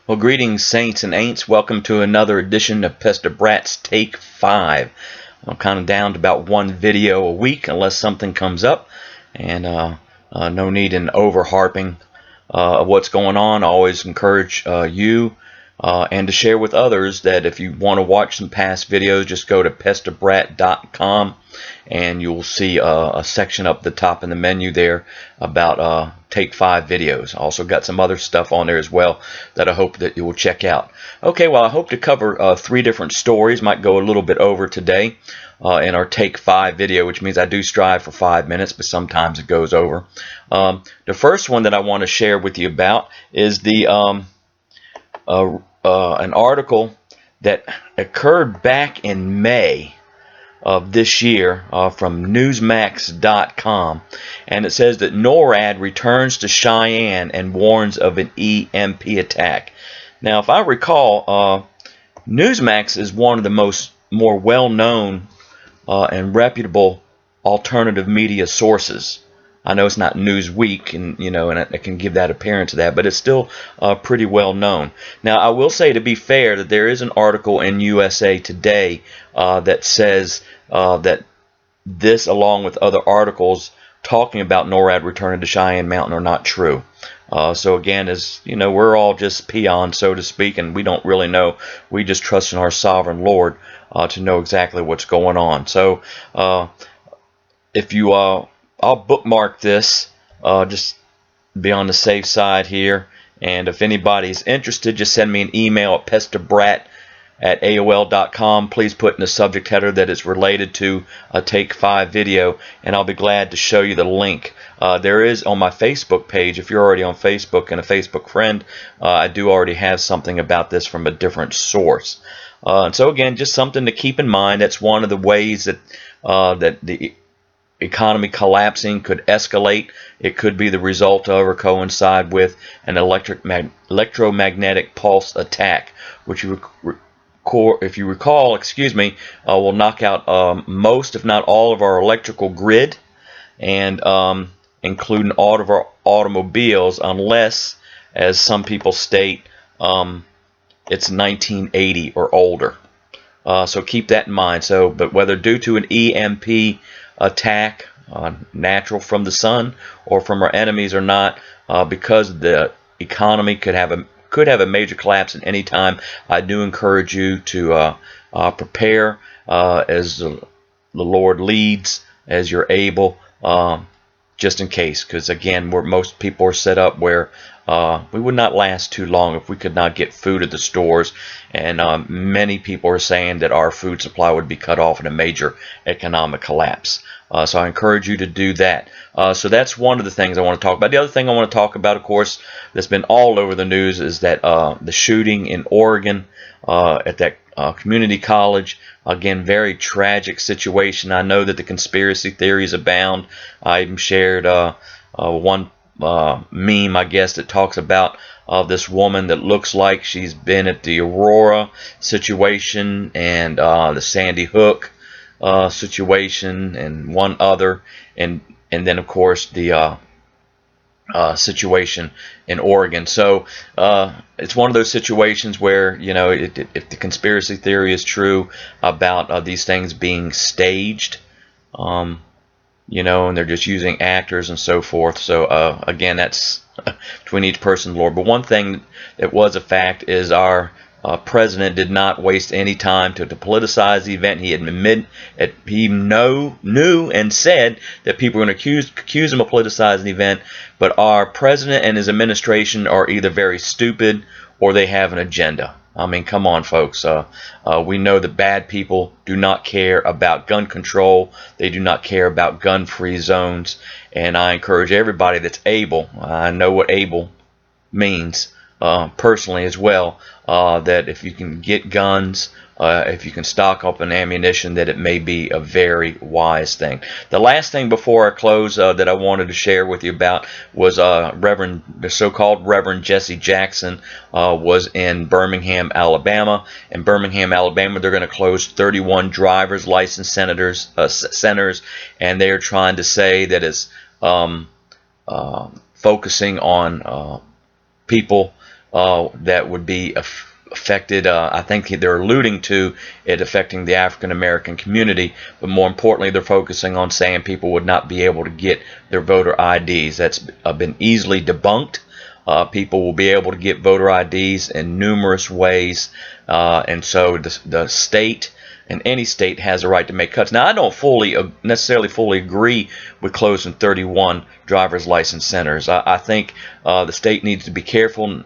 Well, greetings, saints and ain'ts. Welcome to another edition of Pester Brat's Take 5. I'm kind of down to about one video a week unless something comes up, and no need in over-harping of what's going on. I always encourage you and to share with others that if you want to watch some past videos, just go to pesterbrat.com and you'll see a section up the top in the menu there about Take 5 videos. Also got some other stuff on there as well that I hope that you will check out. Okay, well, I hope to cover 3 different stories. Might go a little bit over today in our Take 5 video, which means I do strive for 5 minutes, but sometimes it goes over. The first one that I want to share with you about is the an article that occurred back in May of this year from Newsmax.com, and it says that NORAD returns to Cheyenne and warns of an EMP attack. Now, if I recall, Newsmax is one of the more well-known and reputable alternative media sources. I know it's not Newsweek, and and I can give that appearance of that, but it's still pretty well known. Now, I will say, to be fair, that there is an article in USA Today that says that this, along with other articles talking about NORAD returning to Cheyenne Mountain, are not true. So again, as you know, we're all just peons, so to speak, and we don't really know. We just trust in our sovereign Lord to know exactly what's going on. So if you I'll bookmark this, just be on the safe side here, and if anybody's interested, just send me an email at pesterbrat@aol.com. Please put in the subject header that it's related to a Take 5 video, and I'll be glad to show you the link. There is on my Facebook page, if you're already on Facebook and a Facebook friend, I do already have something about this from a different source. And so again, just something to keep in mind. That's one of the ways that that the economy collapsing could escalate. It could be the result of or coincide with an electromagnetic pulse attack, which if you recall, will knock out most, if not all, of our electrical grid, and including all of our automobiles, unless, as some people state, it's 1980 or older. So keep that in mind. So, but whether due to an EMP attack, natural from the sun or from our enemies or not, because the economy could have a major collapse at any time, I do encourage you to prepare as the Lord leads, as you're able, just in case, because again, most people are set up where we would not last too long if we could not get food at the stores, and many people are saying that our food supply would be cut off in a major economic collapse. So I encourage you to do that. So that's one of the things I want to talk about. The other thing I want to talk about, of course, that's been all over the news, is that the shooting in Oregon at that community college. Again, very tragic situation. I know that the conspiracy theories abound. I even shared one meme, I guess, that talks about this woman that looks like she's been at the Aurora situation and the Sandy Hook situation and one other, and then of course the situation in Oregon. So it's one of those situations where, if the conspiracy theory is true about these things being staged, and they're just using actors and so forth. So again, that's between each person and the Lord. But one thing that was a fact is our president did not waste any time to politicize the event. He knew and said that people were going to accuse him of politicizing the event, but our president and his administration are either very stupid or they have an agenda. I mean, come on, folks. We know that bad people do not care about gun control. They do not care about gun-free zones. And I encourage everybody that's able, I know what able means personally as well, that if you can get guns, if you can stock up on ammunition, that it may be a very wise thing. The last thing before I close that I wanted to share with you about was the so-called Reverend Jesse Jackson was in Birmingham, Alabama. In Birmingham, Alabama, they're going to close 31 driver's license centers, and they're trying to say that it's focusing on people that would be affected. I think they're alluding to it affecting the African American community, but more importantly, they're focusing on saying people would not be able to get their voter IDs. That's been easily debunked. People will be able to get voter IDs in numerous ways, and so the state, and any state, has a right to make cuts. Now, I don't necessarily fully agree with closing 31 driver's license centers. I think the state needs to be careful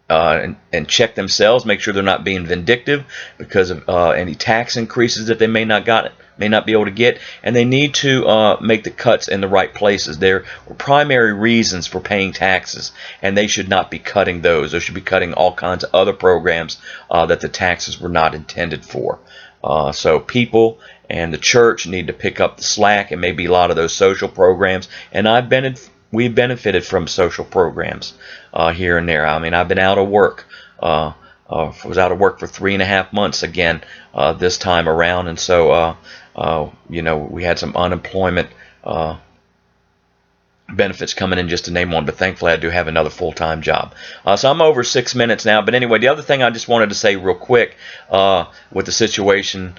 and check themselves, make sure they're not being vindictive because of any tax increases that they may not be able to get, and they need to make the cuts in the right places. There were primary reasons for paying taxes, and they should not be cutting those. They should be cutting all kinds of other programs that the taxes were not intended for. So people and the church need to pick up the slack, and maybe a lot of those social programs. And we've benefited from social programs here and there. I mean, I've been out of work. Was out of work for 3.5 months again this time around, and so we had some unemployment benefits coming in, just to name one, but thankfully I do have another full-time job. So I'm over 6 minutes now, but anyway, the other thing I just wanted to say real quick with the situation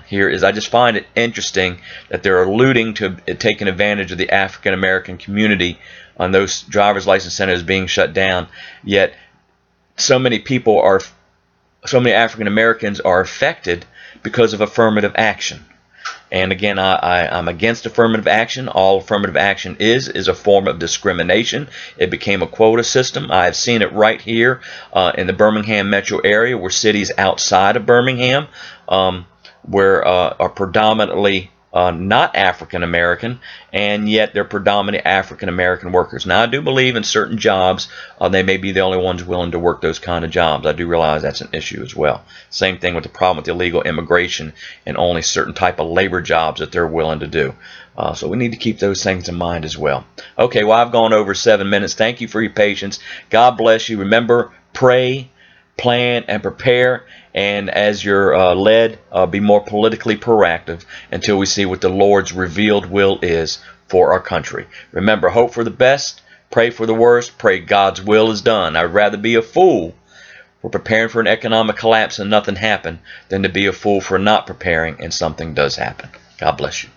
here is I just find it interesting that they're alluding to taking advantage of the African American community on those driver's license centers being shut down, yet so many African Americans are affected because of affirmative action. And again, I'm against affirmative action. All affirmative action is a form of discrimination. It became a quota system. I've seen it right here in the Birmingham metro area, where cities outside of Birmingham are predominantly not African American, and yet they're predominantly African American workers. Now, I do believe in certain jobs they may be the only ones willing to work those kind of jobs. I do realize that's an issue as well. Same thing with the problem with illegal immigration and only certain type of labor jobs that they're willing to do. So we need to keep those things in mind as well. Okay, well, I've gone over 7 minutes. Thank you for your patience. God bless you. Remember, pray, plan, and prepare. And as you're led, be more politically proactive until we see what the Lord's revealed will is for our country. Remember, hope for the best, pray for the worst, pray God's will is done. I'd rather be a fool for preparing for an economic collapse and nothing happen than to be a fool for not preparing and something does happen. God bless you.